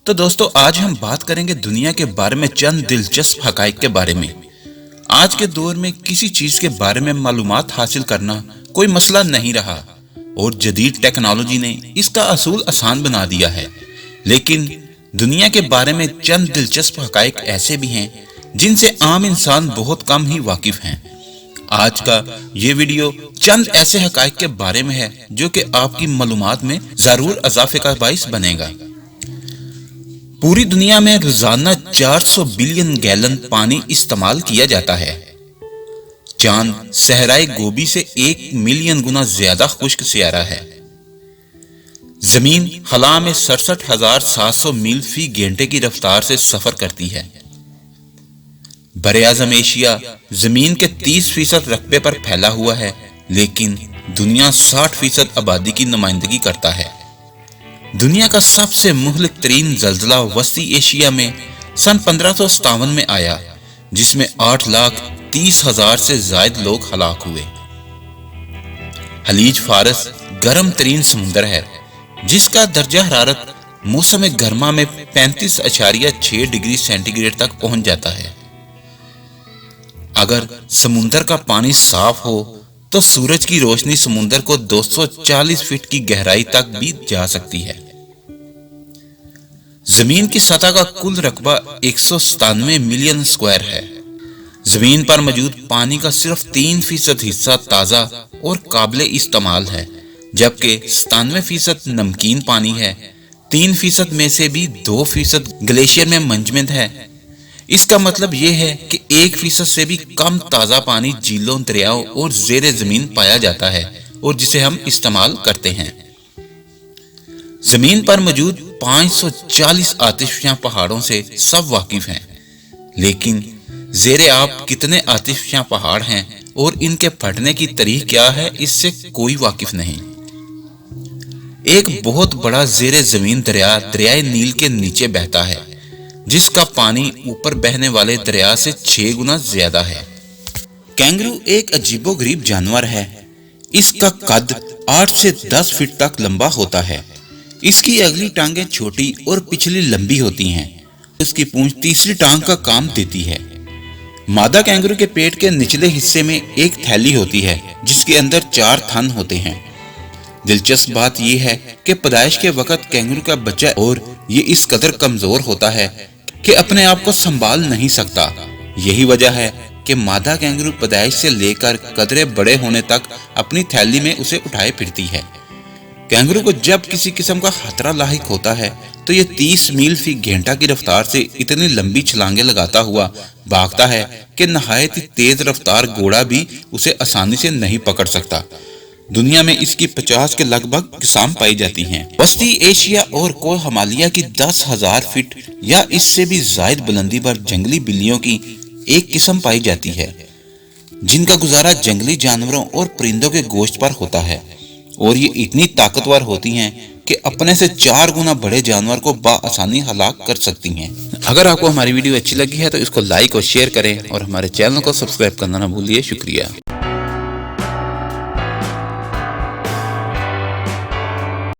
تو दोस्तों आज हम बात करेंगे दुनिया के बारे में चंद दिलचस्प हकाइक के बारे में। आज के दौर में किसी चीज के बारे में मालूमात हासिल करना कोई मसला नहीं रहा और जदीद टेक्नोलॉजी ने इसका असूल आसान बना दिया है। लेकिन दुनिया के बारे में चंद दिलचस्प हकाइक ऐसे भी हैं जिनसे आम इंसान बहुत कम ही वाकिफ हैं। आज का ये वीडियो चंद ऐसे हकाइक के बारे में है जो कि आपकी मालूमात में जरूर इजाफे का बाइस बनेगा। पूरी दुनिया में रोजाना 400 बिलियन गैलन पानी इस्तेमाल किया जाता है। चांद सहराई गोबी से 1 मिलियन गुना ज्यादा खुश्क सियारा है। जमीन खला में 67,700 मील फी घंटे की रफ्तार से सफर करती है। बरे-आज़म एशिया जमीन के 30% रकबे पर फैला हुआ है, लेकिन दुनिया 60% आबादी की नुमाइंदगी करता है। दुनिया का सबसे मुहलिक तरीन जल्जला वस्ती एशिया में सन 1557 में आया, जिसमें 8,30,000 से ज्यादा लोग हलाक हुए। खलीज फारस गर्म तरीन समुंदर है, जिसका दर्जा हरारत मौसम गर्मा में 35.6 डिग्री सेंटीग्रेड तक पहुंच जाता है। अगर समुंदर का पानी साफ हो तो सूरज की रोशनी समुंदर को 240 फीट की गहराई तक भी जा सकती है। जमीन की सतह का कुल रकबा 197 मिलियन स्क्वायर है। जमीन पर मौजूद पानी का सिर्फ 3% हिस्सा ताजा और काबिले इस्तेमाल है, जबकि 97% नमकीन पानी है। 3% में से भी 2% ग्लेशियर में मंजमद है। इसका मतलब यह है कि 1% से भी कम ताजा पानी झीलों, दरियाओं और ज़ेरे जमीन पाया जाता है और जिसे हम इस्तेमाल करते हैं। जमीन पर मौजूद 540 आतिशफशां पहाड़ों से सब वाकिफ हैं, लेकिन ज़ेरे आब कितने आतिशफशां पहाड़ हैं और इनके फटने की तारीख क्या है, इससे कोई वाकिफ नहीं। एक बहुत बड़ा ज़ेरे जमीन दरिया दरियाए नील के नीचे बहता है, जिसका पानी ऊपर बहने वाले दरिया से 6 गुना ज्यादा है। कैंगरू एक अजीबोगरीब जानवर है। इसका कद 8 से 10 फीट तक लंबा होता है। इसकी अगली टांगें छोटी और पिछली लंबी होती हैं। उसकी पूंछ तीसरी टांग का काम देती है। मादा कैंगरू के पेट के निचले हिस्से में एक थैली होती है, जिसके अंदर 4 थन होते हैं। दिलचस्प बात यह है कि पैदाइश के वक्त कैंगरू का बच्चा और ये इस कदर कमजोर होता है कि अपने आप को संभाल नहीं सकता। यही वजह है कि मादा कैंगरू पैदाइश से लेकर कदरे बड़े होने तक अपनी थैली में उसे उठाए फिरती है। कैंगरू को जब किसी किस्म का खतरा लाहिक होता है तो ये 30 मील फी घंटा की रफ्तार से इतनी लंबी छलांगे लगाता हुआ भागता है कि नहायत ही तेज रफ्तार घोड़ा भी उसे आसानी से नहीं पकड़ सकता। दुनिया में इसकी 50 के लगभग किस्म पाई जाती हैं। वस्ती एशिया और कोह हिमालय की 10,000 फीट या इससे भी ज्यादा बुलंदी पर जंगली बिल्लियों की एक किस्म पाई जाती है, जिनका गुजारा जंगली जानवरों और परिंदों के गोश्त पर होता है, और ये इतनी ताकतवर होती हैं कि अपने से 4 गुना बड़े जानवर को बआसानी हलाक कर सकती हैं। अगर आपको हमारी वीडियो अच्छी लगी है तो इसको लाइक और शेयर करें और हमारे चैनल को सब्सक्राइब करना ना भूलिए। शुक्रिया।